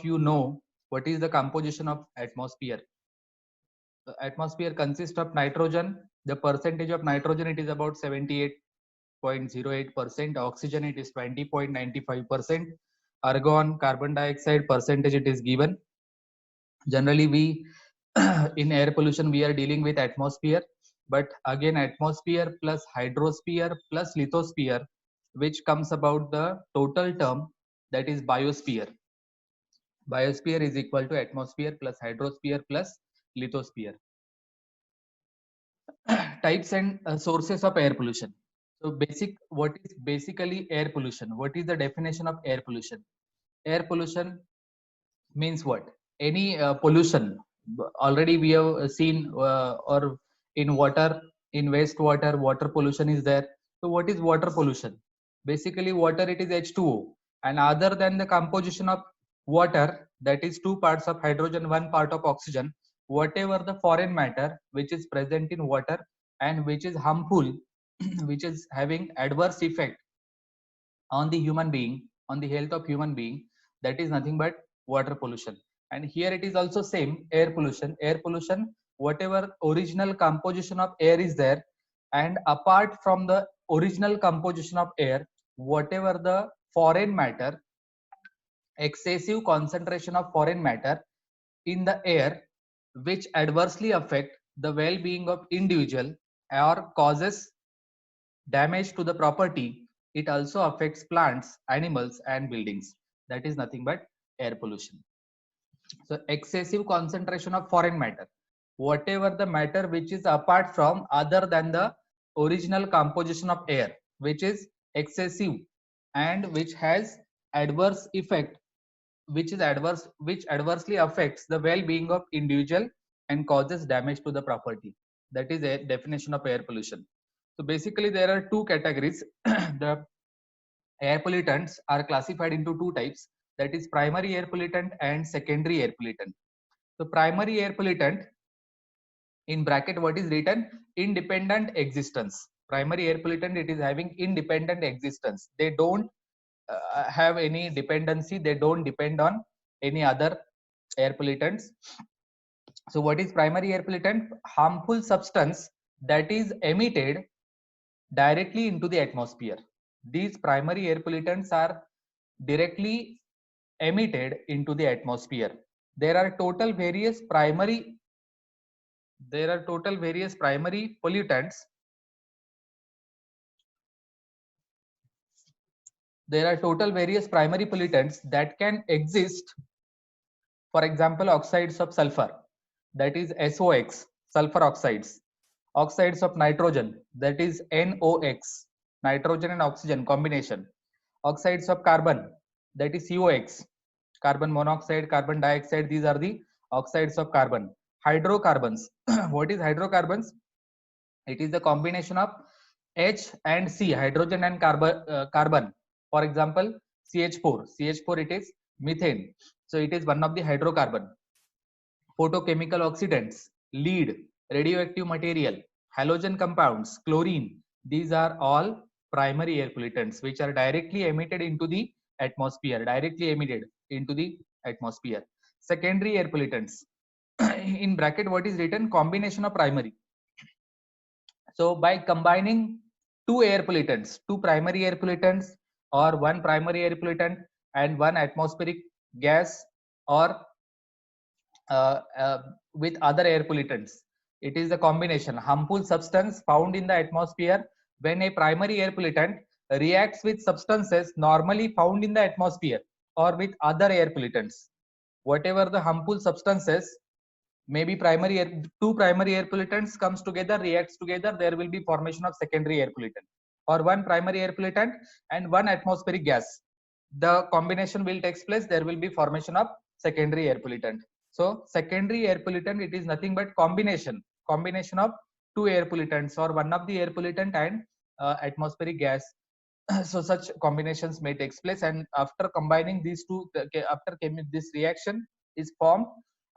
of you know what is the composition of atmosphere? The atmosphere consists of nitrogen. The percentage of nitrogen, it is about 78.08%. Oxygen, it is 20.95%. Argon, carbon dioxide percentage, it is given. Generally, we in air pollution we are dealing with atmosphere, but again atmosphere plus hydrosphere plus lithosphere, which comes about the total term, that is biosphere. Biosphere is equal to atmosphere plus hydrosphere plus lithosphere. Types and sources of air pollution. So what is basically air pollution? What is the definition of air pollution? Air pollution means what? Any pollution. Already we have seen, or in water, in wastewater, water pollution is there. So what is water pollution? Basically water, it is H2O, and other than the composition of water, that is 2 parts of hydrogen, 1 part of oxygen, whatever the foreign matter which is present in water and which is harmful, which is having adverse effect on the human being, on the health of human being, that is nothing but water pollution. And here it is also same, air pollution. Air pollution, whatever original composition of air is there, and apart from the original composition of air, whatever the foreign matter, excessive concentration of foreign matter in the air, which adversely affect the well-being of individual or causes damage to the property, it also affects plants, animals, and buildings. That is nothing but air pollution. So excessive concentration of foreign matter, whatever the matter which is apart from, other than the original composition of air, which is excessive and which has adverse effect, which adversely affects the well-being of individual and causes damage to the property. That is a definition of air pollution. So basically there are 2 categories. The air pollutants are classified into 2 types, that is primary air pollutant and secondary air pollutant. So primary air pollutant, in bracket what is written, independent existence. Primary air pollutant, it is having independent existence. They don't have any dependency, they don't depend on any other air pollutants. So what is primary air pollutant? Harmful substance that is emitted directly into the atmosphere. These primary air pollutants are directly emitted into the atmosphere. There are total various primary pollutants. There are total various primary pollutants that can exist. For example, oxides of sulfur, that is SOx, sulfur oxides. Oxides of nitrogen, that is NOx, nitrogen and oxygen combination. Oxides of carbon, that is COX, carbon monoxide, carbon dioxide, these are the oxides of carbon. Hydrocarbons, what is hydrocarbons? It is the combination of H and C, hydrogen and carbon. For example, CH4, it is methane. So it is one of the hydrocarbon. Photochemical oxidants, lead, radioactive material, halogen compounds, chlorine, these are all primary air pollutants which are directly emitted into the atmosphere, Secondary air pollutants, in bracket what is written, combination of primary. So by combining 2 primary air pollutants, or 1 primary air pollutant and 1 atmospheric gas, or with other air pollutants, it is a combination harmful substance found in the atmosphere. When a primary air pollutant reacts with substances normally found in the atmosphere or with other air pollutants, whatever the harmful substances, maybe two primary air pollutants comes together, reacts together, there will be formation of secondary air pollutant, or 1 primary air pollutant and 1 atmospheric gas, the combination will take place, there will be formation of secondary air pollutant. So secondary air pollutant, it is nothing but combination of 2 air pollutants, or 1 of the air pollutant and atmospheric gas. So such combinations may take place, and after combining these two, this reaction is formed,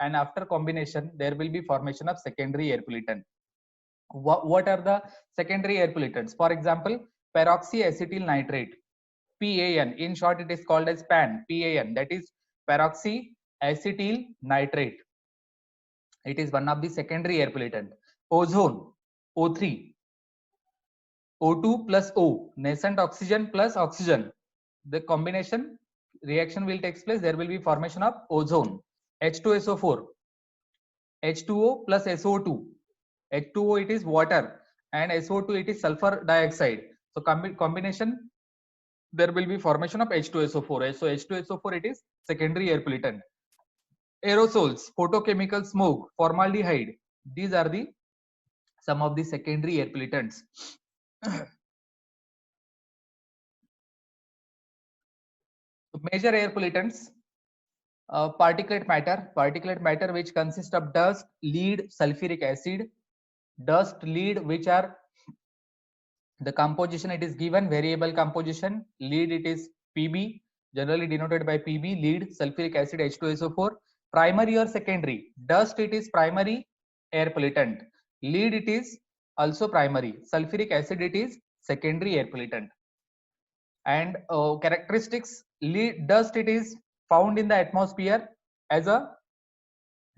and after combination there will be formation of secondary air pollutant. What are the secondary air pollutants? For example, peroxyacetyl nitrate, PAN, in short it is called as PAN, that is peroxy acetyl nitrate. It is one of the secondary air pollutant. Ozone, O3, O2 plus O, nascent oxygen plus oxygen. The combination reaction will take place. There will be formation of ozone. H2SO4, H2O plus SO2. H2O it is water and SO2 it is sulfur dioxide. So combination there will be formation of H2SO4. So H2SO4 it is secondary air pollutant. Aerosols, photochemical smoke, formaldehyde. These are the some of the secondary air pollutants. Major air pollutants, particulate matter which consists of dust, lead, sulfuric acid. Dust, lead, which are the composition it is given variable composition. Lead it is Pb, generally denoted by Pb, lead, sulfuric acid, H2SO4. Primary or secondary, dust it is primary air pollutant, lead it is also primary, sulfuric acid it is secondary air pollutant. And characteristics, lead, dust it is found in the atmosphere as a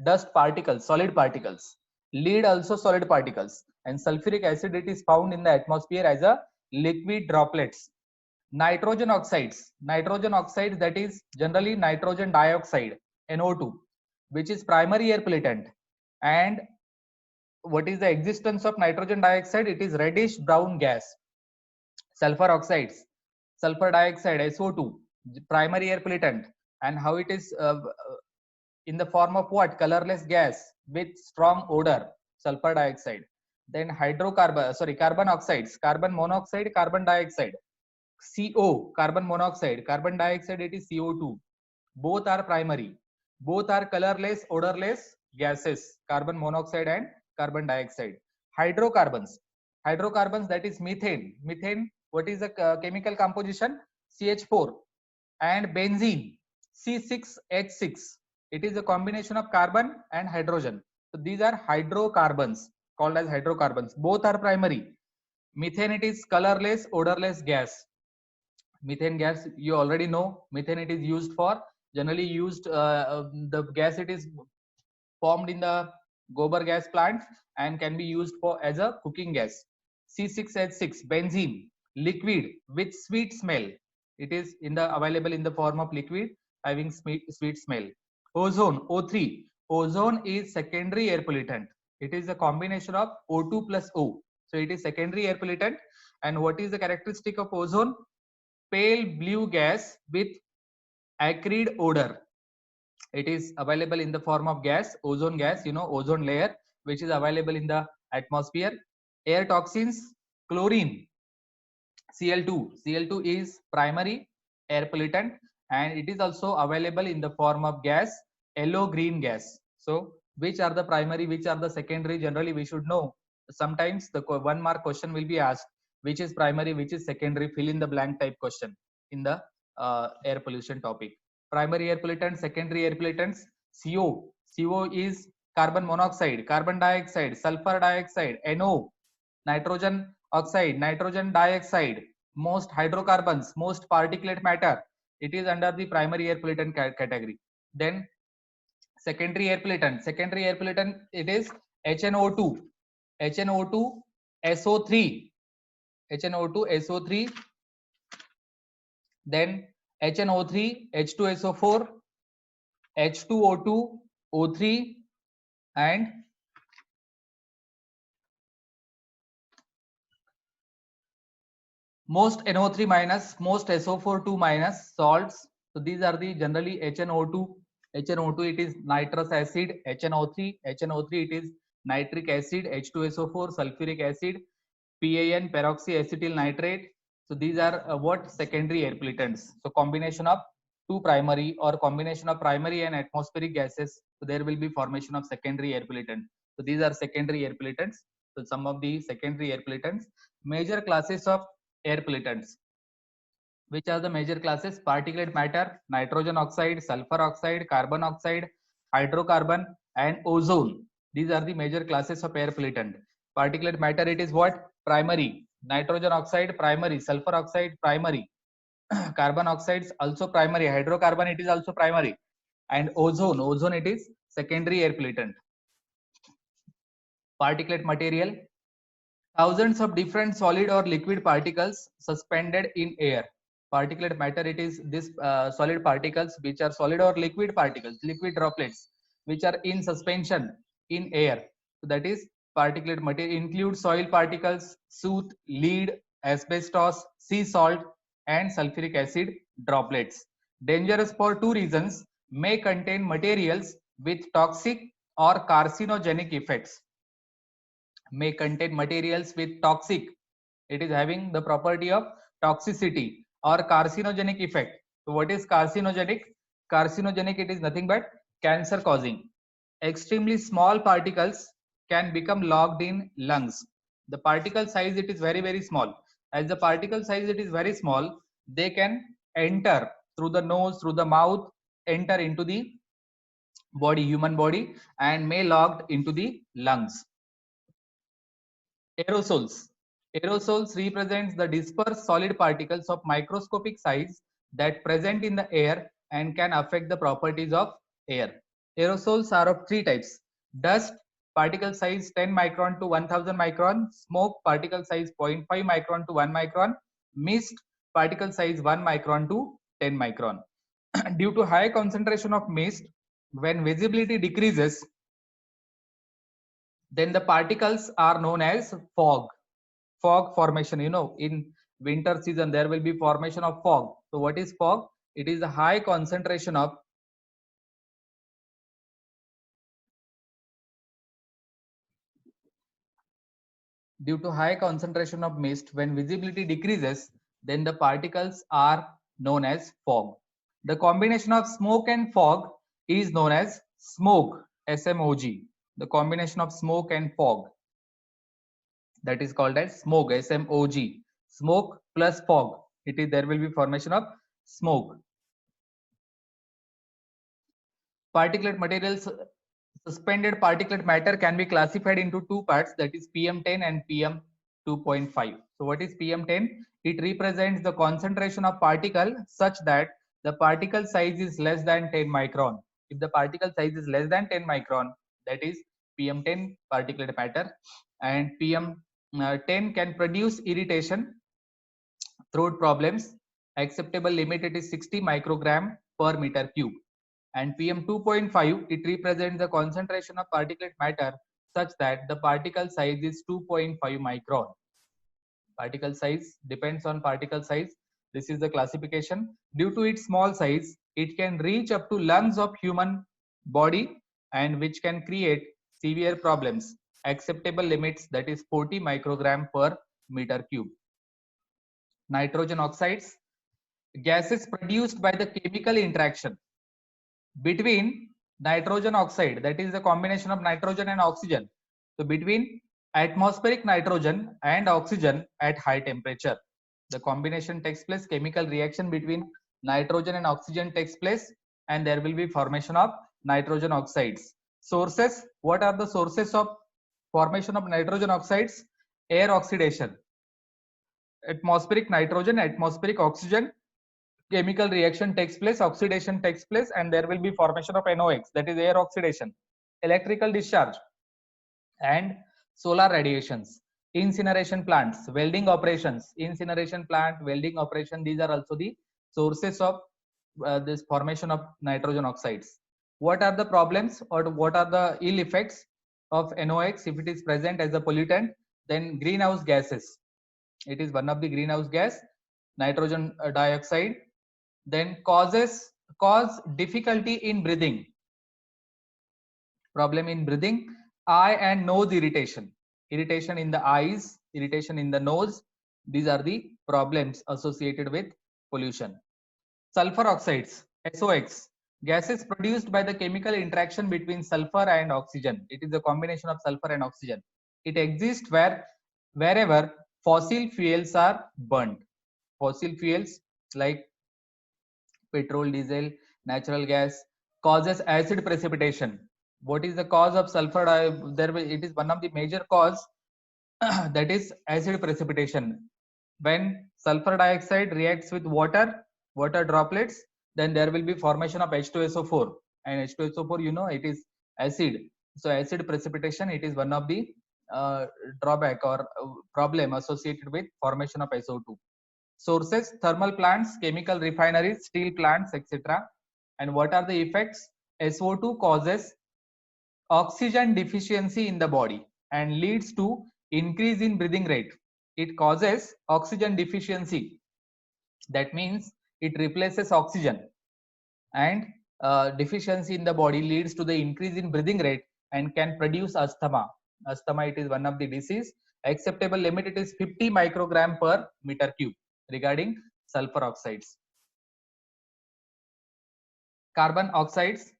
dust particles, solid particles. Lead also solid particles, and sulfuric acid it is found in the atmosphere as a liquid droplets. Nitrogen oxides that is generally nitrogen dioxide, NO2, which is primary air pollutant. And what is the existence of nitrogen dioxide? It is reddish brown gas. Sulfur oxides, sulfur dioxide, SO2, primary air pollutant. And how it is in the form of what? Colorless gas with strong odor, sulfur dioxide. Then carbon oxides, carbon monoxide, carbon dioxide. CO, carbon monoxide, carbon dioxide it is CO2. Both are primary. Both are colorless, odorless gases, carbon monoxide and carbon dioxide. Hydrocarbons that is methane. Methane, what is the chemical composition? CH4. And benzene, C6H6. It is a combination of carbon and hydrogen. So these are hydrocarbons, called as hydrocarbons. Both are primary. Methane it is colorless, odorless gas. Methane gas you already know. Methane it is used for, generally used, the gas it is formed in the gobar gas plants and can be used for as a cooking gas. C6H6, benzene, liquid with sweet smell. It is available in the form of liquid having sweet smell. Ozone, O3. Ozone is secondary air pollutant. It is a combination of O2 plus O. So it is secondary air pollutant. And what is the characteristic of ozone? Pale blue gas with acrid odor. It is available in the form of gas, ozone gas, ozone layer, which is available in the atmosphere. Air toxins, chlorine, Cl2. Cl2 is primary air pollutant and it is also available in the form of gas, yellow green gas. So which are the primary, which are the secondary? Generally we should know. Sometimes the 1 mark question will be asked, which is primary, which is secondary, fill in the blank type question in the air pollution topic. Primary air pollutants, secondary air pollutants. CO. CO is carbon monoxide, carbon dioxide, sulfur dioxide, NO, nitrogen oxide, nitrogen dioxide, most hydrocarbons, most particulate matter. It is under the primary air pollutant category. Then secondary air pollutant, it is HNO2, HNO2, SO3, HNO2, SO3, then HNO3, H2SO4, H2O2, O3, and most NO3 minus, most SO4 2 minus salts. So these are the generally HNO2. HNO2 it is nitrous acid, HNO3 it is nitric acid, H2SO4 sulfuric acid, PAN peroxyacetyl nitrate. So these are what? Secondary air pollutants. So combination of two primary or combination of primary and atmospheric gases. So there will be formation of secondary air pollutant. So these are secondary air pollutants. So some of the secondary air pollutants. Major classes of air pollutants. Which are the major classes? Particulate matter, nitrogen oxide, sulfur oxide, carbon oxide, hydrocarbon, and ozone. These are the major classes of air pollutant. Particulate matter, it is what? Primary. Nitrogen oxide, primary. Sulfur oxide, primary. Carbon oxides, also primary. Hydrocarbon, it is also primary. and ozone it is secondary air pollutant. Particulate material, thousands of different solid or liquid particles suspended in air. Particulate matter, it is this solid particles which are solid or liquid particles, liquid droplets which are in suspension in air. So that is particulate material. Include soil particles, soot, lead, asbestos, sea salt and sulfuric acid droplets. Dangerous for two reasons: may contain materials with toxic or carcinogenic effects. May contain materials with toxic, it is having the property of toxicity or carcinogenic effect. So what is carcinogenic? Carcinogenic, it is nothing but cancer causing. Extremely small particles can become locked in lungs. The particle size, it is very small. As the particle size it is very small, they can enter through the nose, through the mouth, enter into the body, human body, and may locked into the lungs. Aerosols. Aerosols represents the dispersed solid particles of microscopic size that present in the air and can affect the properties of air. Aerosols are of three types: dust, particle size 10 micron to 1000 micron; smoke, particle size 0.5 micron to 1 micron; mist, particle size 1 micron to 10 micron. Due to high concentration of mist, when visibility decreases, then the particles are known as fog. Fog formation, you know, in winter season there will be formation of fog. So what is fog? It is a high concentration of due to high concentration of mist, when visibility decreases, then the particles are known as fog. The combination of smoke and fog is known as smog, SMOG. The combination of smoke and fog, that is called as smog, SMOG. Smoke plus fog, it is, there will be formation of smoke. Particulate materials, suspended particulate matter can be classified into two parts, that is PM10 and PM2.5. So what is PM10? It represents the concentration of particle such that the particle size is less than 10 micron. If the particle size is less than 10 micron, that is PM10 particulate matter. And PM10 can produce irritation, throat problems. Acceptable limit, it is 60 microgram per meter cube. And PM2.5, it represents the concentration of particulate matter such that the particle size is 2.5 micron. Particle size depends on particle size. This is the classification. Due to its small size, it can reach up to lungs of human body and which can create severe problems. Acceptable limits, that is 40 microgram per meter cube. Nitrogen oxides, gases produced by the chemical interaction between nitrogen oxide, that is the combination of nitrogen and oxygen. So between atmospheric nitrogen and oxygen at high temperature, the combination takes place, chemical reaction between nitrogen and oxygen takes place, and there will be formation of nitrogen oxides. Sources, what are the sources of formation of nitrogen oxides? Air oxidation, atmospheric nitrogen, atmospheric oxygen, chemical reaction takes place, oxidation takes place, and there will be formation of NOx, that is air oxidation. Electrical discharge and solar radiations. Incineration plants, welding operations, incineration plant, welding operation, these are also the sources of this formation of nitrogen oxides. What are the problems or what are the ill effects of NOx if it is present as a pollutant? Then greenhouse gases, it is one of the greenhouse gas, nitrogen dioxide. Then cause difficulty in breathing, problem in breathing. Eye and nose irritation, irritation in the eyes, irritation in the nose, these are the problems associated with pollution. Sulfur oxides, SOx, gases produced by the chemical interaction between sulfur and oxygen. It is a combination of sulfur and oxygen. It exists wherever fossil fuels are burnt. Fossil fuels like petrol, diesel, natural gas causes acid precipitation. What is the cause of sulfur dioxide? It is one of the major cause that is acid precipitation. When sulfur dioxide reacts with water droplets, then there will be formation of H2SO4, and H2SO4, you know, it is acid. So acid precipitation, it is one of the drawback or problem associated with formation of SO2. Sources: thermal plants, chemical refineries, steel plants, etc. And what are the effects? SO2 causes oxygen deficiency in the body and leads to increase in breathing rate. It causes oxygen deficiency. That means it replaces oxygen, and deficiency in the body leads to the increase in breathing rate and can produce asthma. Asthma, it is one of the disease. Acceptable limit, it is 50 microgram per meter cube. Regarding sulfur oxides, carbon oxides,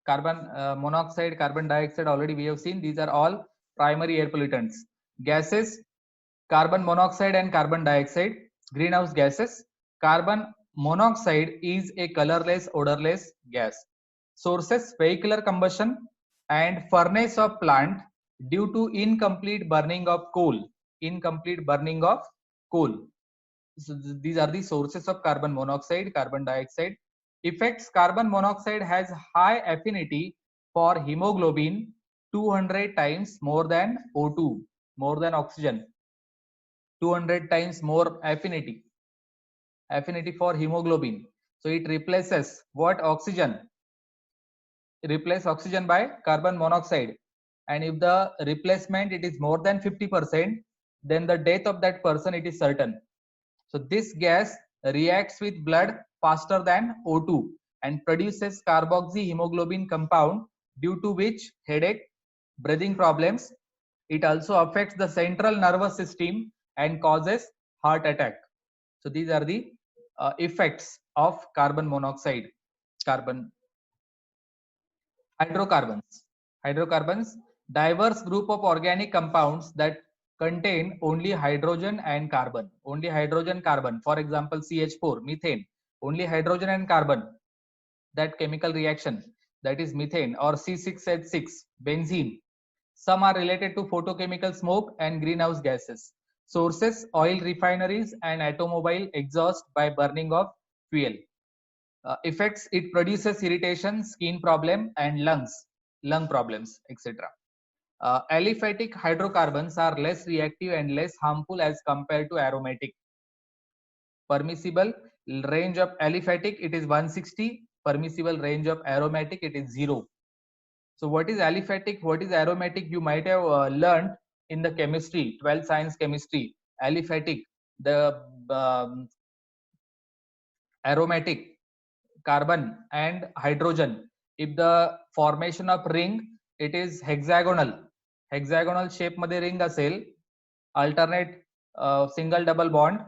carbon monoxide, carbon dioxide, already we have seen, these are all primary air pollutants. Gases: carbon monoxide and carbon dioxide, greenhouse gases. Carbon monoxide is a colorless, odorless gas. Sources: vehicular combustion and furnace of plant due to incomplete burning of coal. Incomplete burning of coal. So these are the sources of carbon monoxide, carbon dioxide. Effects: carbon monoxide has high affinity for hemoglobin, 200 times more than O2, more than oxygen. 200 times more affinity for hemoglobin. So it replaces what? Oxygen. Replace oxygen by carbon monoxide, and if the replacement it is more than 50%, then the death of that person, it is certain. So this gas reacts with blood faster than O2 and produces carboxyhemoglobin compound, due to which headache, breathing problems. It also affects the central nervous system and causes heart attack. So these are the effects of carbon monoxide. Hydrocarbons. Hydrocarbons, diverse group of organic compounds that contain only hydrogen and carbon. Only hydrogen, carbon. For example, CH4, methane. Only hydrogen and carbon. That chemical reaction, that is methane, or C6H6, benzene. Some are related to photochemical smoke and greenhouse gases. Sources: oil refineries and automobile exhaust by burning of fuel. Effects: it produces irritation, skin problem, and lung problems, etc. Aliphatic hydrocarbons are less reactive and less harmful as compared to aromatic. Permissible range of aliphatic, it is 160. Permissible range of aromatic, it is 0. So what is aliphatic, what is aromatic? You might have learned in the chemistry, 12th science chemistry. Aliphatic, the aromatic, carbon and hydrogen. If the formation of ring, it is hexagonal. Hexagonal shape मध्ये ring असेल, alternate single double bond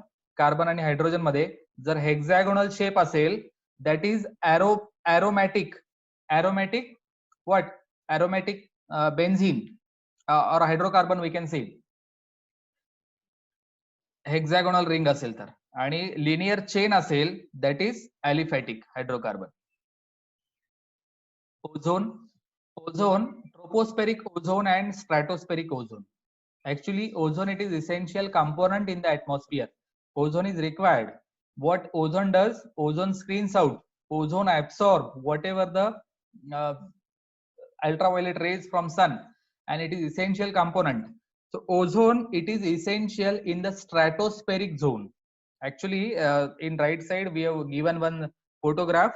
carbon आणि hydrogen मध्ये, जर hexagonal shape असेल, that is aromatic. Aromatic what? Aromatic benzene or hydrocarbon we can say. Hexagonal ring असेल तर, आणि linear chain असेल, that is aliphatic hydrocarbon. Ozone, tropospheric ozone and stratospheric ozone. Actually, ozone, it is essential component in the atmosphere. Ozone is required. What ozone does? Ozone screens out. Ozone absorb whatever the ultraviolet rays from sun, and it is essential component. So ozone, it is essential in the stratospheric zone. Actually, in right side we have given one photograph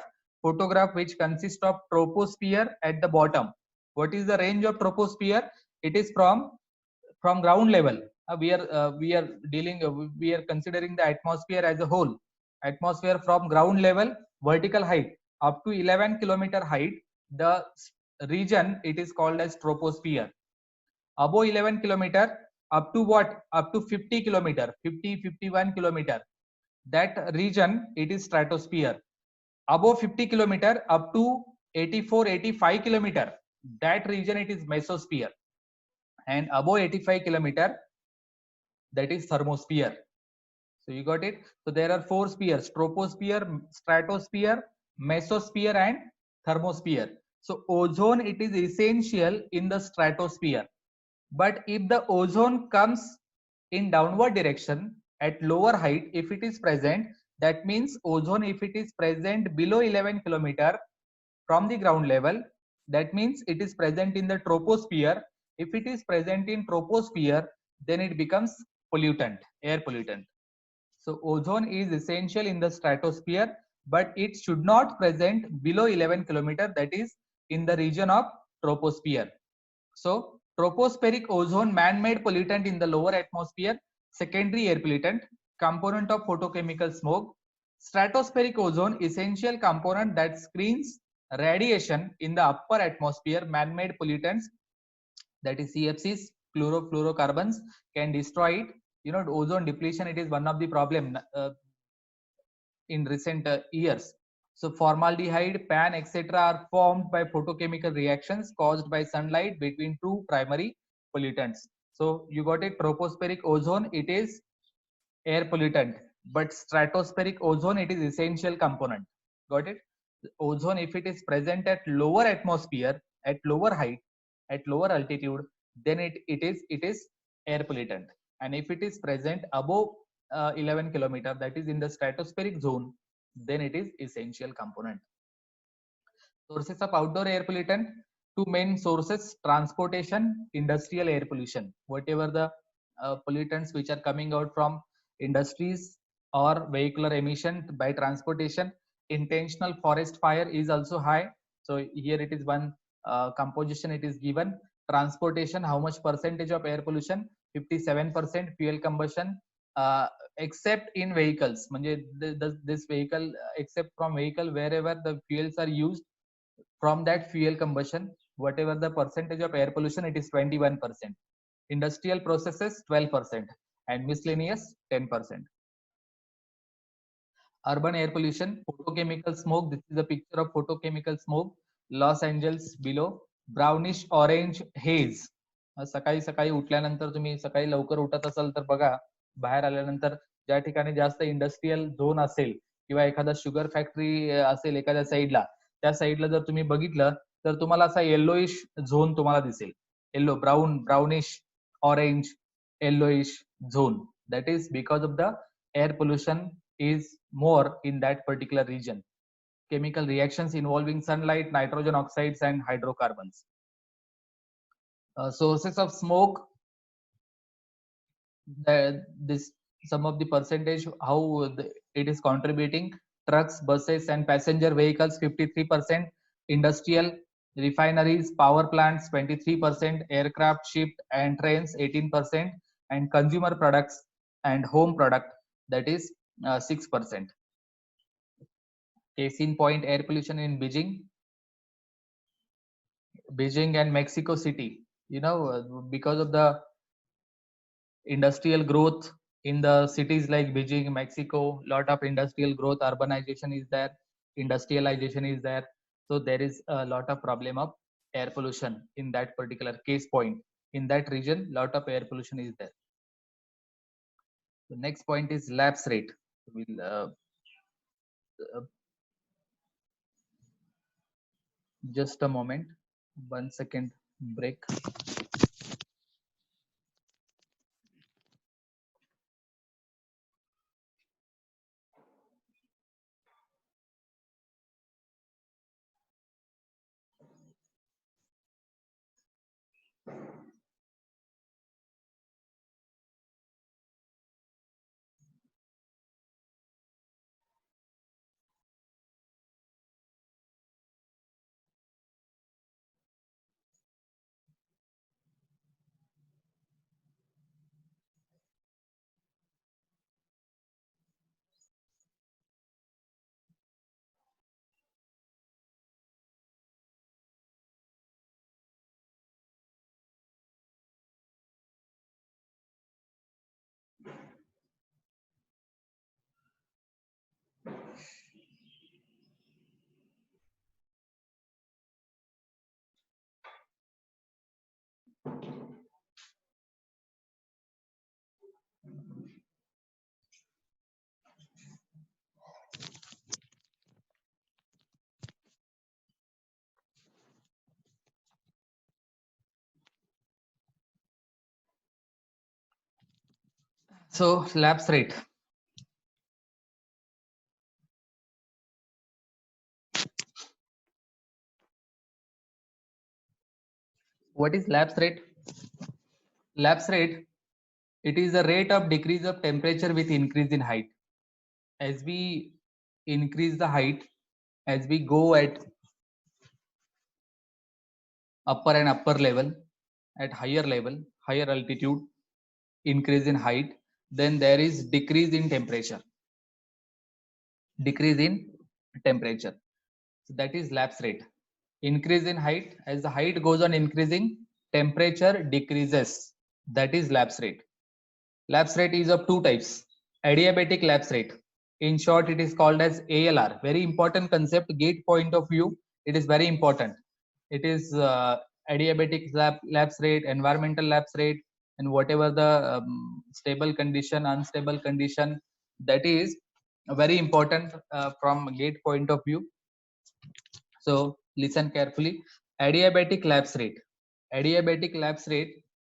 which consists of troposphere at the bottom. What is the range of troposphere? It is from ground level. We are considering the atmosphere as a whole. Atmosphere from ground level, vertical height up to 11 kilometer height, the region, it is called as troposphere. Above 11 kilometer, up to what? Up to 50 kilometer, 51 kilometer, that region, it is stratosphere. Above 50 kilometer up to 85 kilometer, that region, it is mesosphere. And above 85 kilometer, that is thermosphere. So you got it. So there are 4 spheres: troposphere, stratosphere, mesosphere and thermosphere. So ozone, it is essential in the stratosphere. But if the ozone comes in downward direction at lower height, if it is present, that means ozone, if it is present below 11 kilometer, from the ground level, that means it is present in the troposphere. If it is present in troposphere, then it becomes pollutant, air pollutant. So ozone is essential in the stratosphere, but it should not present below 11 kilometer, that is in the region of troposphere. So tropospheric ozone, man-made pollutant in the lower atmosphere, secondary air pollutant, component of photochemical smoke. Stratospheric ozone, essential component that screens radiation in the upper atmosphere, man-made pollutants, that is CFCs, chlorofluorocarbons, can destroy it. You know, ozone depletion, it is one of the problem in recent years. So formaldehyde, PAN, etc. are formed by photochemical reactions caused by sunlight between two primary pollutants. So you got it, tropospheric ozone, it is air pollutant, but stratospheric ozone, it is essential component. Got it? Ozone, if it is present at lower atmosphere, at lower height, at lower altitude, then it is air pollutant. And if it is present above 11 kilometer, that is in the stratospheric zone, then it is essential component. Sources of outdoor air pollutant, two main sources: transportation, industrial air pollution. Whatever the pollutants which are coming out from industries or vehicular emission by transportation. Intentional forest fire is also high. So here it is one composition it is given. Transportation, how much percentage of air pollution? 57%. Fuel combustion, uh, except in vehicles, this vehicle, except from vehicle, wherever the fuels are used, from that fuel combustion, whatever the percentage of air pollution, it is 21%. Industrial processes 12%, and miscellaneous 10%. Urban air pollution, photochemical smoke. This is a picture of photochemical smoke. Los Angeles below. Brownish orange haze. सकाळी सकाळी उठल्यानंतर, तुम्ही सकाळी लवकर उठत असाल तर बघा, बाहेर आल्यानंतर ज्या ठिकाणी जास्त इंडस्ट्रियल झोन असेल किंवा एखादा शुगर फॅक्टरी असेल एखाद्या साईडला, त्या साईडला जर तुम्ही बघितलं तर तुम्हाला असा येल्लोइश झोन तुम्हाला दिसेल. Yellow, brownish orange yellowish zone. that is because of the air pollution is more in that particular region. Chemical reactions involving sunlight, nitrogen oxides, and hydrocarbons. Sources of smoke, this some of the percentage how it is contributing: trucks, buses, and passenger vehicles 53%, industrial, refineries, power plants 23%, aircraft, ship and trains 18%, and consumer products and home product, that is 6%. Case in point, air pollution in Beijing and Mexico City. You know, because of the industrial growth in the cities like Beijing, Mexico, lot of industrial growth, urbanization is there, industrialization is there. So there is a lot of problem of air pollution in that particular case point. In that region, lot of air pollution is there. The next point is lapse rate. We'll just a moment, 1 second break. So lapse rate. What is lapse rate? Lapse rate, it is the rate of decrease of temperature with increase in height. As we increase the height, as we go at upper and upper level, at higher level, higher altitude, increase in height, then there is decrease in temperature. Decrease in temperature. So that is lapse rate. Increase in height, as the height goes on increasing, temperature decreases. That is lapse rate. Lapse rate is of two types. Adiabatic lapse rate. In short, it is called as ALR. Very important concept, gate point of view. It is very important. It is adiabatic lapse rate, environmental lapse rate, and whatever the stable condition, unstable condition, that is very important from gate point of view. So listen carefully. Adiabatic lapse rate. Adiabatic lapse rate,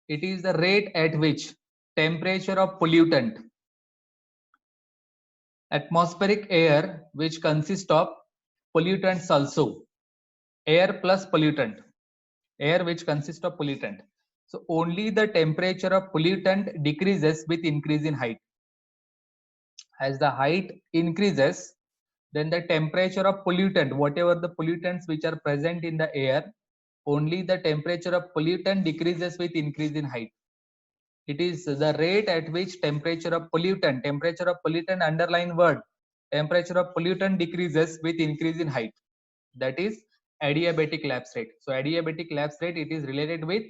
it is the rate at which temperature of pollutant, atmospheric air, which consists of pollutants also, air plus pollutant, air which consists of pollutant. So only the temperature of pollutant decreases with increase in height. As the height increases, then the temperature of pollutant, whatever the pollutants which are present in the air, only the temperature of pollutant decreases with increase in height. It is the rate at which temperature of pollutant underline word, temperature of pollutant decreases with increase in height. That is adiabatic lapse rate. So adiabatic lapse rate, it is related with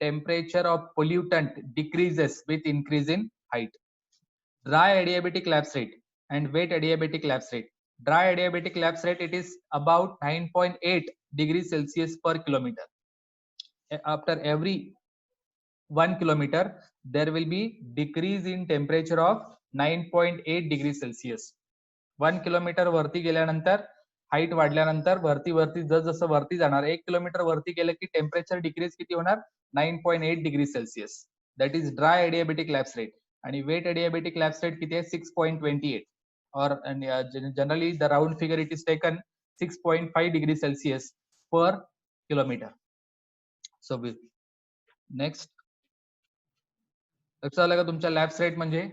temperature of pollutant decreases with increase in height. Dry adiabatic lapse rate and wet adiabatic lapse rate. Dry adiabatic lapse rate, it is about 9.8 degrees Celsius per kilometer. After every 1 kilometer, there will be decrease in temperature of 9.8 degrees Celsius. 1 kilometre वरती गेल्यानंतर, height वाढल्यानंतर वरती वरती जसं वरती जाणार, 1 kilometre वरती गेलं की टेम्परेचर डिक्रीज किती होणार? 9.8 degree Celsius. That is dry adiabatic lapse rate. आणि वेट एडियाबेटिक लॅप्स रेट किती आहे? 6.28. और generally the round figure it is taken 6.5 degree Celsius पर किलोमीटर. सो नेक्स्ट, लक्षात आलं का तुमच्या लॅप्स रेट म्हणजे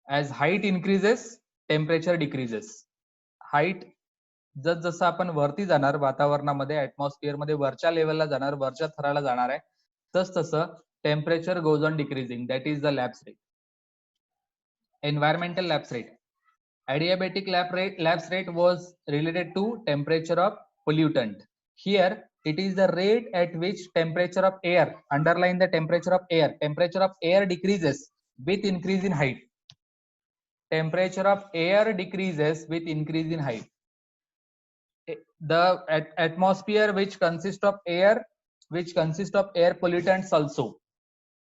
as height increases temperature decreases. Height जसं आपण वरती जाणार वातावरणामध्ये, ऍटमॉस्फिअर मध्ये वरच्या लेवलला जाणार, वरच्या थराला जाणार आहे, तसं temperature goes on decreasing. That is the lapse rate. Environmental lapse rate. Adiabatic lapse rate was related to temperature of pollutant. Here it is the rate at which temperature of air, underline the temperature of air, temperature of air decreases with increase in height. Temperature of air decreases with increase in height. The atmosphere which consists of air pollutants also.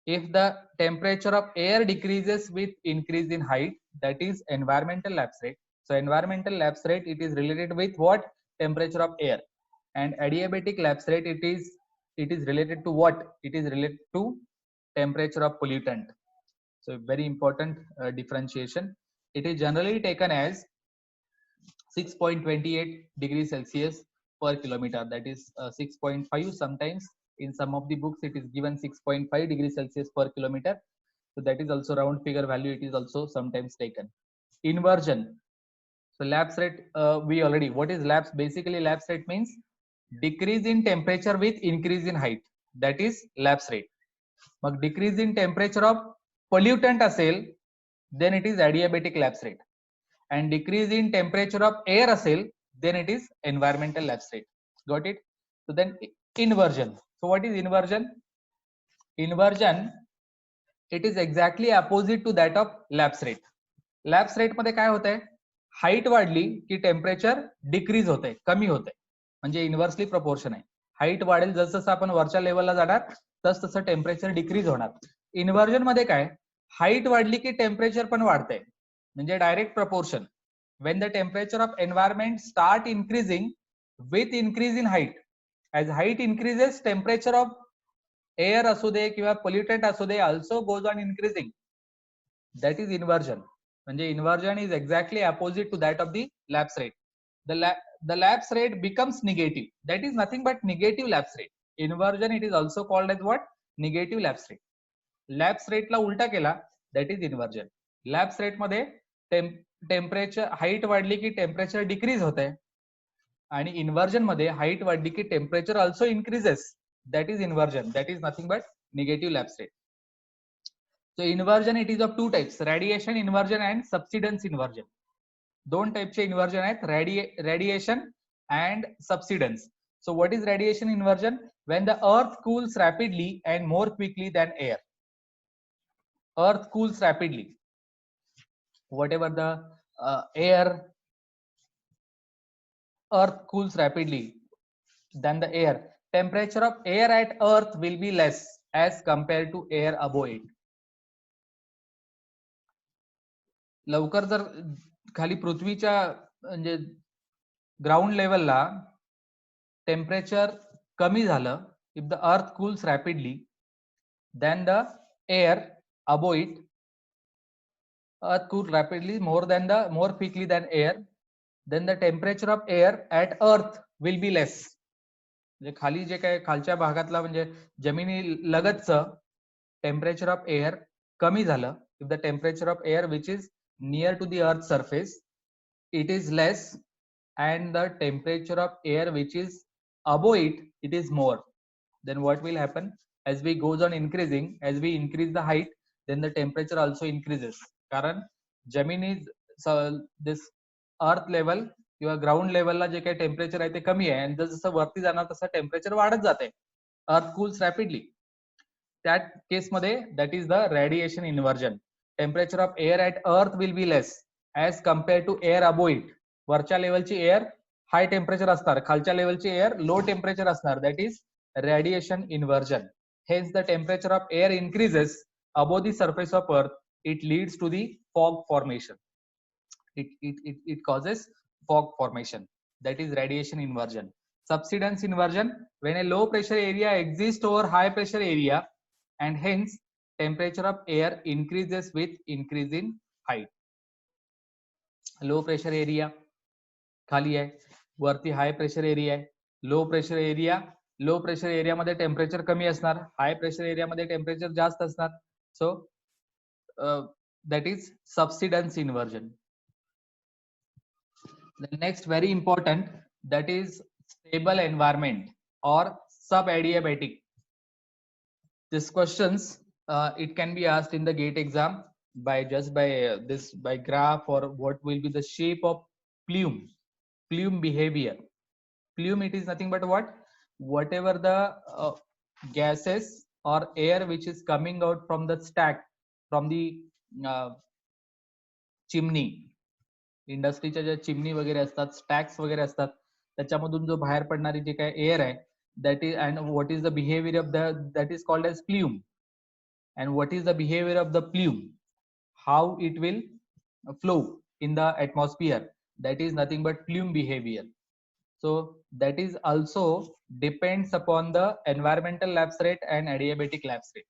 If the temperature of air decreases with increase in height, that is environmental lapse rate. So environmental lapse rate, it is related with what? Temperature of air. And adiabatic lapse rate, it is related to what? It is related to temperature of pollutant. So very important differentiation. It is generally taken as 6.28 degrees Celsius per kilometer. That is 6.5. Sometimes in some of the books it is given 6.5 degrees Celsius per kilometer. So that is also round figure value. It is also sometimes taken. Inversion. So lapse rate, we already, what is lapse? Basically lapse rate means decrease in temperature with increase in height. That is lapse rate. But decrease in temperature of pollutant असेल, then it is adiabatic lapse rate. And decrease in temperature of air असेल, then it is environmental lapse rate. Got it? So then inversion. So what is inversion? Inversion, it is exactly opposite to that of lapse rate. Lapse rate मध्ये काय होतंय? Height वाढली की temperature decrease होते, कमी होते, म्हणजे इन्व्हर्सली प्रपोर्शन आहे. हाईट वाढेल जसं आपण वरच्या लेवलला जाणार तसं टेम्परेचर डिक्रीज होणार. इन्व्हर्जन मध्ये काय? हाईट वाढली की टेम्परेचर पण वाढते, म्हणजे direct proportion. when the temperature of environment start increasing with increase in height, as height increases temperature of air असू दे किंवा pollutant असू दे also goes on increasing. That is inversion. म्हणजे inversion is exactly opposite to that of the lapse rate. The lapse rate becomes negative. That is nothing but negative lapse rate. Inversion, it is also called as what? Negative lapse rate. Lapse रेटला उलटा केला that is inversion. Lapse rate मध्ये temperature height वाढली की temperature decrease होते आणि inversion मध्ये height वाढली की temperature also increases. That is inversion. That is nothing but negative lapse rate. So inversion, it is of two types, radiation inversion and subsidence inversion. दोन टाइपचे inversion आहेत, radiation and subsidence. So what is radiation inversion? When the earth cools rapidly and more quickly than air. Earth cools rapidly. Whatever the earth cools rapidly than the air. Temperature of air at earth will be less as compared to air above it. लवकर जर खाली पृथ्वीच्या म्हणजे ground लेवलला temperature कमी झालं, if the earth cools rapidly then the air above it, earth cool rapidly more quickly than air, then the temperature of air at earth will be less. म्हणजे खाली जे काय खालच्या भागातला म्हणजे जमिनी लगतचं टेम्परेचर ऑफ एअर कमी झालं, if the temperature of air which is near to the earth surface, it is less, and the temperature of air which is above it, it is more. Then what will happen? As we goes on increasing, as we increase the height, then the temperature also increases. कारण जमीन is this earth level किंवा ground लेवलला जे काही temperature आहे ते कमी आहे, आणि जसं वरती जाणार तसं टेम्परेचर वाढत जाते. Earth cools rapidly. त्या केसमध्ये that is the radiation inversion. Temperature of air at earth will be less as compare to air above it. वरच्या लेवलची एअर हाय टेम्परेचर असणार, खालच्या लेवलची एअर लो टेम्परेचर असणार. That is radiation inversion. Hence the temperature of air increases above the surface of earth. It leads to the fog formation. It causes fog formation. That is radiation inversion. Subsidence inversion, when a low pressure area exists over high pressure area and hence temperature of air increases with increase in height. Low pressure area खाली आहे, वरती high pressure area आहे. Low pressure एरियामध्ये temperature कमी असणार, high pressure एरियामध्ये temperature जास्त असणार. So that is subsidence inversion. The next very important, that is stable environment or subadiabatic. This questions it can be asked in the GATE exam by by graph, or what will be the shape of plume behavior. Plume, it is nothing but whatever the gases or air which is coming out from the stack, from the chimney. इंडस्ट्रीच्या ज्या chimney वगैरे असतात, स्टॅक्स वगैरे असतात, त्याच्यामधून जो बाहेर पडणारी जे काय air आहे, that is, and what is the behaviour of that is called as plume. And what is the behaviour of the plume, how it will flow in the atmosphere, that is nothing but plume behaviour. So that is also depends upon the environmental lapse rate and adiabatic lapse rate.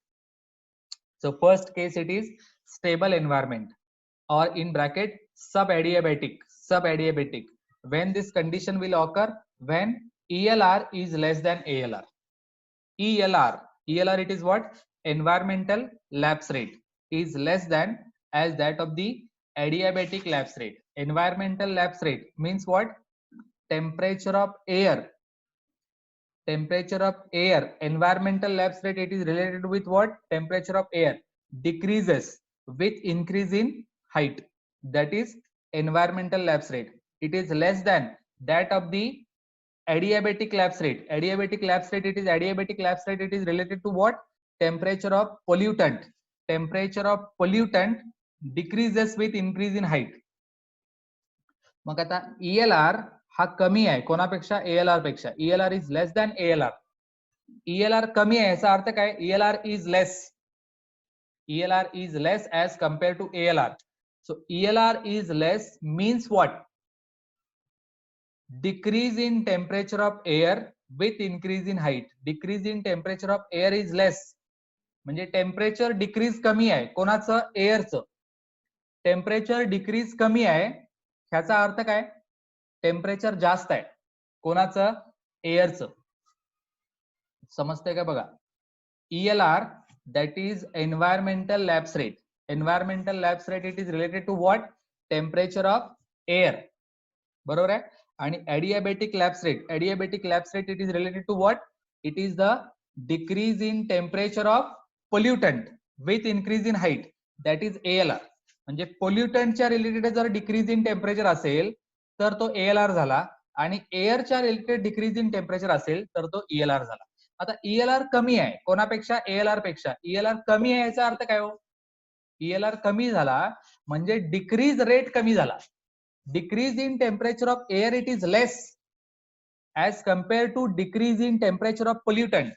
So first case, it is stable environment, or in bracket subadiabatic. When this condition will occur, when ELR is less than ALR. ELR, it is what? Environmental lapse rate is less than as that of the adiabatic lapse rate. Environmental lapse rate means what? Temperature of air. Environmental lapse rate, it is related with what? Temperature of air decreases with increase in height. That is environmental lapse rate. It is less than that of the adiabatic lapse rate. Adiabatic lapse rate, it is related to what? Temperature of pollutant. Temperature of pollutant decreases with increase in height. मग आता ELR हा कमी आहे कोणापेक्षा? ALR पेक्षा. ELR is less than ALR. ELR कमी आहे याचा अर्थ काय? ELR is less. ELR is less as compared to ALR. So ELR is less means what? Decrease in temperature of air with increase in height. Decrease in temperature of air is less. म्हणजे temperature decrease कमी आहे कोणाचं? एअरचं. Temperature decrease कमी आहे ह्याचा अर्थ काय? Temperature जास्त आहे कोणाचं? एअरचं. समजते का बघा. ELR, that is environmental lapse rate. Environmental lapse rate, it is related to what? Temperature of air. बरोबर आहे. आणि adiabatic lapse rate, adiabatic lapse rate, it is related to what? It is the decrease in temperature of pollutant with increase in height, that is ALR. म्हणजे पोल्युटंटच्या related जर decrease in temperature असेल तर तो ALR झाला, आणि एअरच्या related decrease in temperature असेल तर तो ELR झाला. आता ELR कमी आहे कोणापेक्षा? ALR पेक्षा. ELR कमी आहे याचा अर्थ काय हो? ELR कमी झाला म्हणजे डिक्रीज रेट कमी झाला. Decrease in temperature of air, it is less as compared to decrease in temperature of pollutant.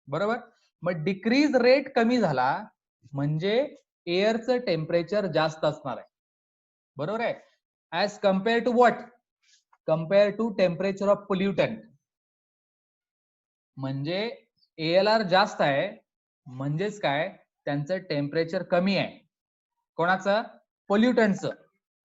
बरोबर. मग डिक्रीज रेट कमी झाला म्हणजे एअरचं टेम्परेचर जास्त असणार आहे. बरोबर आहे. As compare to what? Compare to temperature of pollutant. म्हणजे ALR जास्त आहे म्हणजेच काय? त्यांचं टेम्परेचर कमी आहे. कोणाचं? पोल्युटंटचं.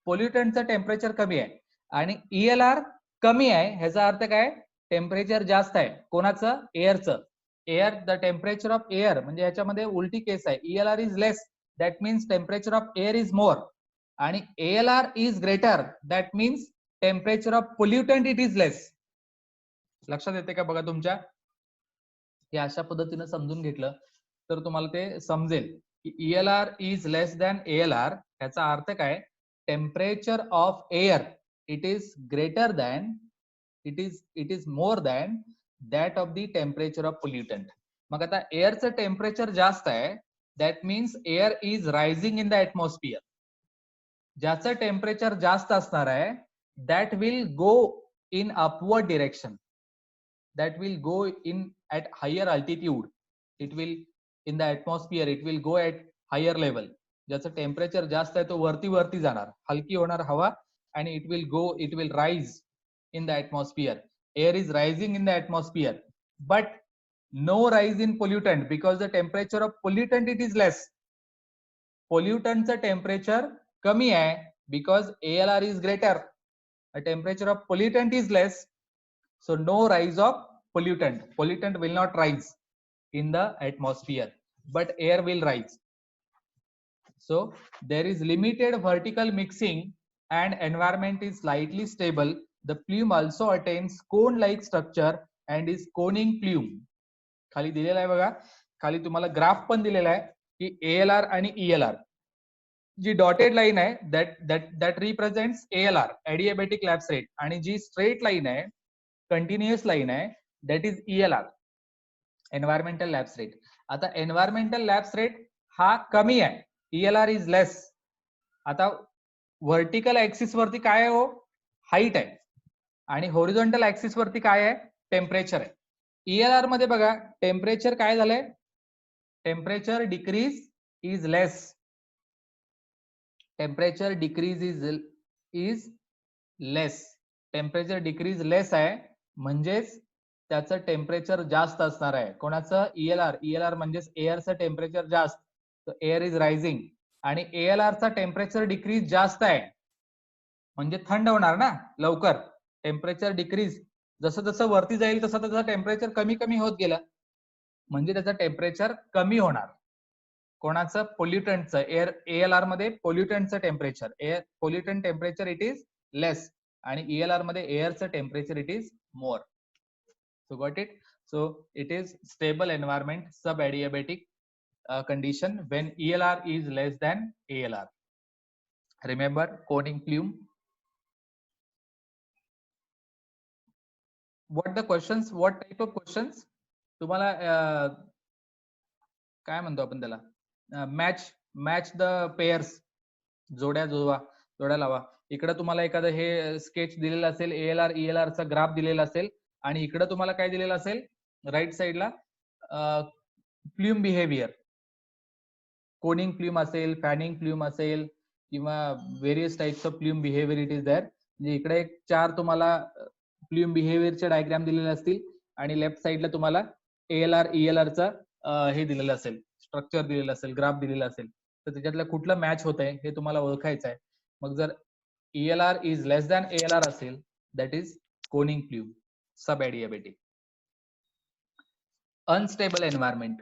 पोल्युटंटचं टेम्परेचर कमी आहे. आणि ELR कमी आहे ह्याचा अर्थ काय? टेम्परेचर जास्त आहे. कोणाचं? एअरचं. Air, the temperature of air, म्हणजे ह्याच्यामध्ये उलटी केस आहे. ELR is less, that means temperature of air is more. आणि ALR is greater, that means temperature of pollutant it is less. लक्षात येते का बघा तुमच्या? हे अशा पद्धतीने समजून घेतलं तर तुम्हाला ते समजेल की ELR is less than ALR याचा अर्थ काय? Temperature of air it is greater than, it is more than that of the temperature of pollutant. मग आता एअरचं टेम्परेचर जास्त आहे, that means air is rising in the atmosphere. ज्याचं temperature जास्त असणार आहे that will go in upward direction, that will go in at higher altitude, it will in the atmosphere, it will go at higher level. ज्याचं temperature जास्त आहे तो वरती जाणार, हलकी होणार हवा, आणि it will rise in the atmosphere. Air is rising in the atmosphere, but no rise in pollutant because the temperature of pollutant it is less. पोल्युटंटचं टेम्परेचर कमी आहे because ALR is greater, the temperature of pollutant is less. So no rise of pollutant. Pollutant will not rise in the atmosphere, but air will rise. So there is limited vertical mixing and environment is slightly stable. The plume also attains cone-like structure and is coning plume. खाली दिलेला आहे बघा, खाली तुम्हाला graph पण दिलेला आहे की ALR आणि ELR. जी डॉटेड लाईन आहे that represents ALR, adiabatic lapse rate, आणि जी स्ट्रेट लाईन आहे, कंटिन्युअस लाईन आहे, that is ELR, environmental lapse rate. आता एन्व्हायरमेंटल लॅप्स रेट हा कमी आहे, ELR इज लेस. आता व्हर्टिकल ऍक्सिस वरती काय आहे हो? हाईट आहे, आणि हॉरिझॉन्टल ऍक्सिस वरती काय आहे? टेम्परेचर आहे. ELR मध्ये बघा टेम्परेचर काय झालंय? Temperature decrease is less. Temperature decrease is less. Temperature decrease less आहे म्हणजेच त्याचं टेम्परेचर जास्त असणार आहे. कोणाचं? ELR म्हणजेच एअरचं टेम्परेचर जास्त, तर एअर इज रायझिंग. आणि ALR चा टेम्परेचर डिक्रीज जास्त आहे म्हणजे थंड होणार ना लवकर. टेम्परेचर डिक्रीज जसं जसं वरती जाईल तसं तसं टेम्परेचर कमी कमी होत गेलं म्हणजे त्याचं टेम्परेचर कमी होणार. कोणाचं? पोल्युटंटचं. एअर ALR मध्ये पोल्युटंटचं temperature, pollutant temperature it is less, आणि ELR मध्ये एअरचं temperature it is more. So got it? So it is stable environment, sub-adiabatic condition when ELR is less than ALR. Remember coning plume. What the questions? What type of questions? तुम्हाला काय म्हणतो आपण त्याला? Match the pairs, जोड्या लावा. इकडे तुम्हाला एखादं हे sketch दिलेलं असेल, ALR ELR चा ग्राफ दिलेला असेल, आणि इकडे तुम्हाला काय दिलेलं असेल राईट साइडला? प्ल्यूम बिहेवियर, कोनिंग प्ल्यूम असेल, फॅनिंग प्ल्यूम असेल, किंवा various types of plume behaviour it is there. म्हणजे इकडे एक 4 तुम्हाला प्ल्यूम बिहेवियरचे डायग्राम दिलेले असतील, आणि लेफ्ट साइडला तुम्हाला ALR ELR चा हे दिलेलं असेल, स्ट्रक्चर दिलेलं असेल, ग्राफ दिलेला असेल. तर त्याच्यातलं कुठलं मॅच होत आहे हे तुम्हाला ओळखायचं आहे. मग जर ELR is less than ALR असेल, दॅट इज कोनिंग प्ल्यूम, सब adiabatic. unstable environment.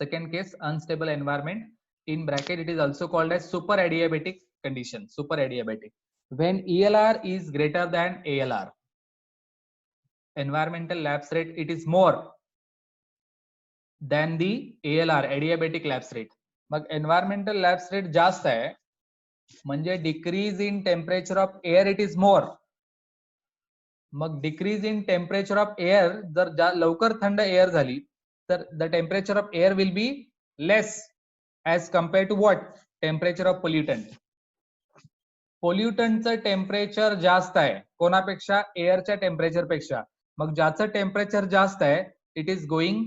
Second case, unstable environment. In bracket, it is also called as super adiabatic condition. Super adiabatic. When ELR is greater than ALR, environmental lapse rate, it is more than the ALR, adiabatic lapse rate. Mug environmental lapse rate जास्त आहे म्हणजे decrease in temperature of air it is more. Mug decrease in temperature of air जर लवकर थंड air झाली तर the temperature of air will be less as compared to what? Temperature of pollutant. पोल्युटंटचं temperature जास्त आहे कोणापेक्षा? एअरच्या टेम्परेचर पेक्षा. मग ज्याचं टेम्परेचर जास्त आहे it is going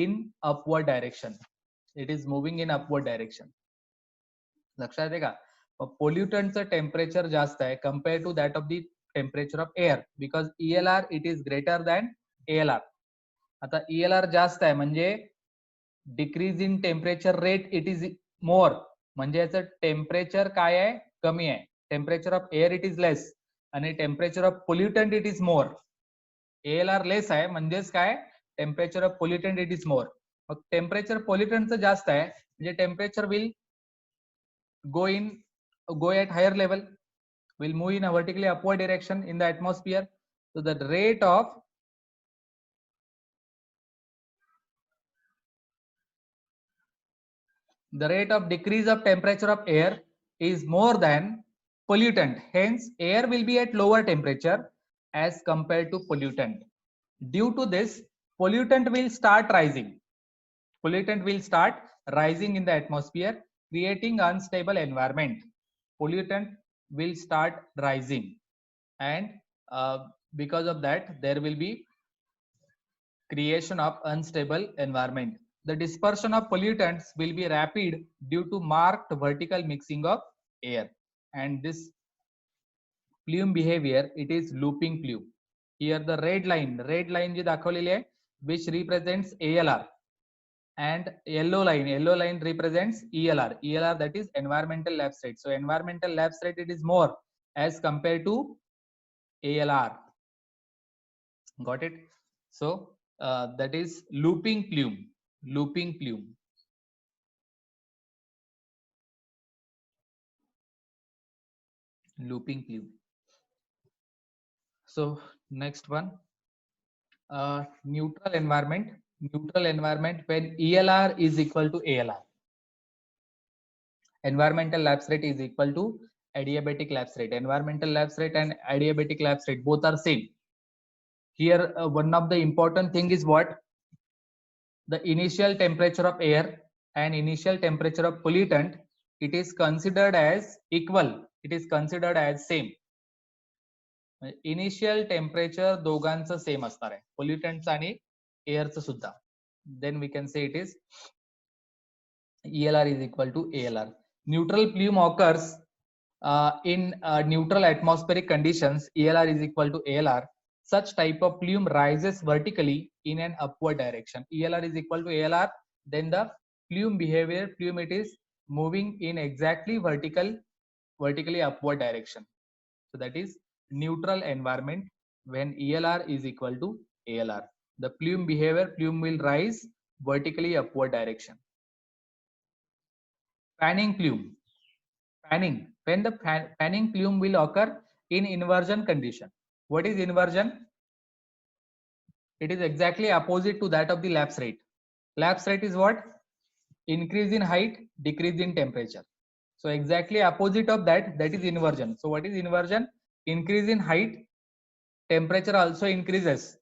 in upward direction. It is moving in upward direction. लक्षात आहे का? पोल्युटंटचं टेम्परेचर जास्त आहे compare to that of the temperature of air because ELR it is greater than ALR. आता ELR जास्त आहे म्हणजे decrease in temperature rate it is more म्हणजे याचं टेम्परेचर काय आहे? कमी आहे. Temperature of air it is less आणि temperature of pollutant it is more. ALR less आहे म्हणजेच काय? Temperature of pollutant it is more. मग टेम्परेचर पोल्युटंटचं जास्त आहे म्हणजे temperature will go at higher level, will move in a vertically upward direction in the atmosphere. So the rate of decrease of temperature of air is more than pollutant. Hence air will be at lower temperature as compared to pollutant. Due to this, pollutant will start rising. Pollutant will start rising in the atmosphere, creating unstable environment. Pollutant will start rising, and because of that there will be creation of unstable environment. The dispersion of pollutants will be rapid due to marked vertical mixing of air, and this plume behavior it is looping plume. Here the red line जी दाखवलेली आहे which represents ALR, and yellow line represents ELR that is environmental lapse rate. So environmental lapse rate it is more as compared to ALR. Got it? So that is looping plume. So next one, neutral environment when ELR is equal to ALR. Environmental lapse rate is equal to adiabatic lapse rate. Environmental lapse rate and adiabatic lapse rate both are same. Here one of the important thing is what? The initial temperature of air and initial temperature of pollutant, it is considered as equal. It is considered as same. Initial temperature दोघांचं same असणार आहे, पोल्युटंटचं आणि एअरचं सुद्धा. Then we can say it is ELR is equal to ALR. Neutral plume occurs in neutral atmospheric conditions. ELR is equal to ALR. Such type of plume rises vertically in an upward direction. ELR is equal to ALR. Then the plume behavior, it is moving in exactly vertically upward direction. So that is neutral environment when ELR is equal to ALR. The plume behavior, will rise vertically upward direction. Fanning plume. When the fanning plume will occur in inversion condition. What is inversion? It is exactly opposite to that of the lapse rate. Lapse rate is what? Increase in height, decrease in temperature. So exactly opposite of that is inversion. So what is inversion? Increase in height, temperature also increases.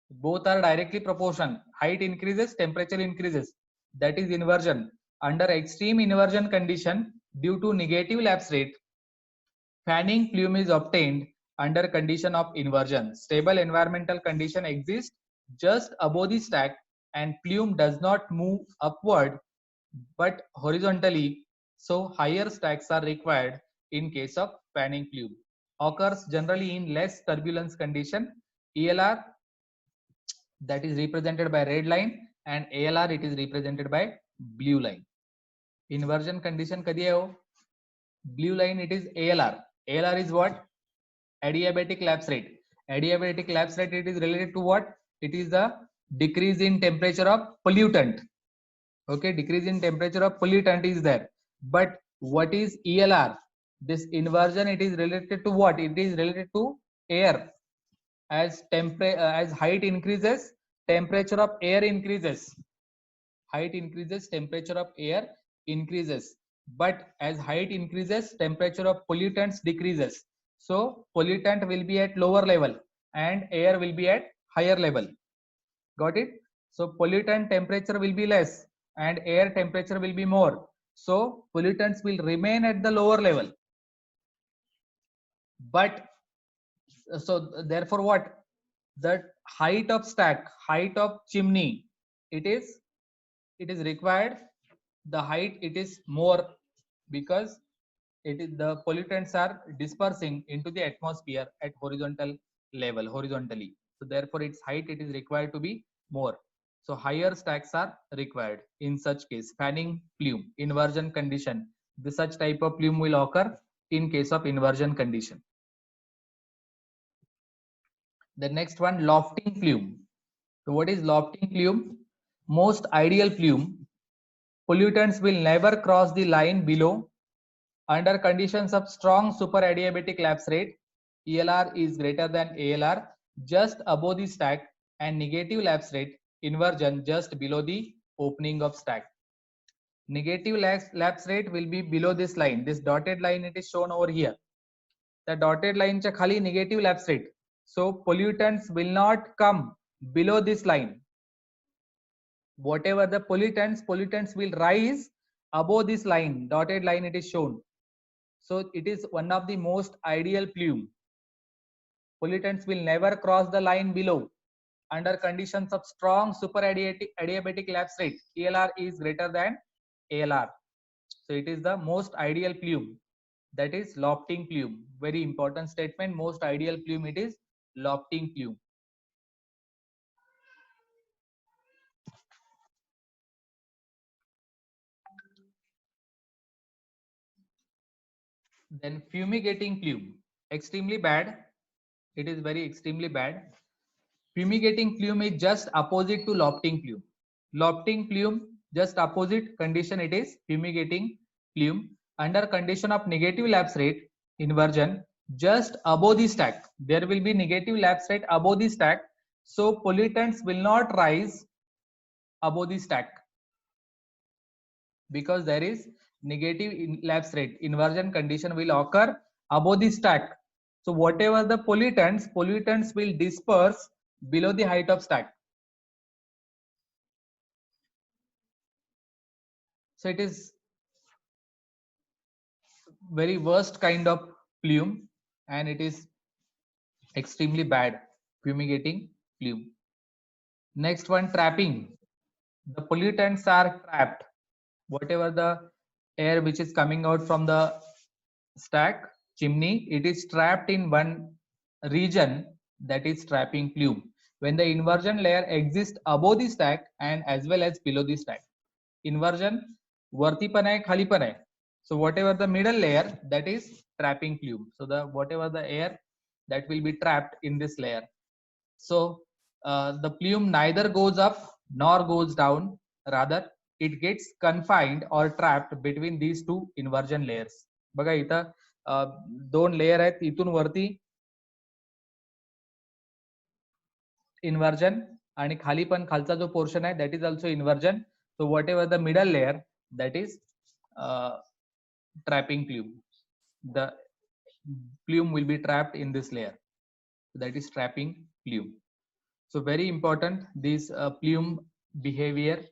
Both are directly proportional. Height increases, temperature increases. That is inversion. Under extreme inversion condition, due to negative lapse rate, fanning plume is obtained under condition of inversion. Stable environmental condition exists just above the stack and plume does not move upward but horizontally. So higher stacks are required in case of fanning plume. Occurs generally in less turbulence condition. ELR that is represented by red line and ALR it is represented by blue line. Inversion condition kadi hai ho? Blue line it is ALR. ALR is what? Adiabatic lapse rate. Adiabatic lapse rate it is related to what? It is the decrease in temperature of pollutant. Okay, decrease in temperature of pollutant is there. But what is ELR? This inversion, it is related to what? It is related to air. As as height increases, temperature of air increases. Height increases, temperature of air increases. But as height increases, temperature of pollutants decreases. So pollutant will be at lower level and air will be at higher level. Got it? So pollutant temperature will be less and air temperature will be more. So pollutants will remain at the lower level. But so therefore what? The height of stack, height of chimney, it is required. The height, it is more, because it is the pollutants are dispersing into the atmosphere at horizontal level, horizontally. So therefore its height, it is required to be more. So higher stacks are required in such case. Fanning plume, inversion condition, the such type of plume will occur in case of inversion condition. The next one, lofting plume. So what is lofting plume? Most ideal plume. Pollutants will never cross the line below. Under conditions of strong superadiabatic lapse rate, ELR is greater than ALR, just above the stack, and negative lapse rate, inversion, just below the opening of stack. Negative lapse rate will be below this line. This dotted line, it is shown over here. The dotted line च्या खाली negative lapse rate. So pollutants will not come below this line. Whatever the pollutants will rise above this line, dotted line, it is shown. So it is one of the most ideal plume. Pollutants will never cross the line below. Under conditions of strong superadiabatic lapse rate, ELR is greater than ALR. So it is the most ideal plume. That is lofting plume. Very important statement. Most ideal plume, it is lofting plume. Then fumigating plume, extremely bad. It is very extremely bad. Fumigating plume is just opposite to lofting plume. Lofting plume, just opposite condition, it is fumigating plume. Under condition of negative lapse rate, inversion, just above the stack, there will be negative lapse rate above the stack. So pollutants will not rise above the stack, because there is negative lapse rate. Inversion condition will occur above the stack. So whatever the pollutants will disperse below the height of stack. So it is very worst kind of plume, and it is extremely bad, fumigating plume. Next one, trapping. The pollutants are trapped. Whatever the air which is coming out from the stack, chimney, it is trapped in one region, that is trapping plume. When the inversion layer exists above the stack and as well as below the stack. Inversion वरती पण आहे, खाली पण आहे. So whatever the middle layer, that is trapping plume. So the whatever the air that will be trapped in this layer. So the plume neither goes up nor goes down, rather it gets confined or trapped between these two inversion layers. बघा इथं दोन layer आहेत, इथून वरती inversion आणि खाली पण खालचा जो पोर्शन आहे, that is also inversion. So whatever the middle layer, that is trapping plume. The plume will be trapped in this layer. That is trapping plume. So very important, this plume behavior,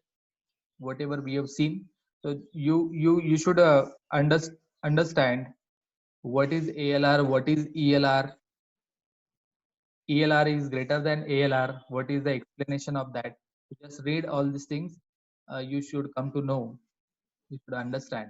whatever we have seen. So you should understand what is ALR, what is ELR. ELR is greater than ALR. What is the explanation of that? Just read all these things. You should come to know. You should understand.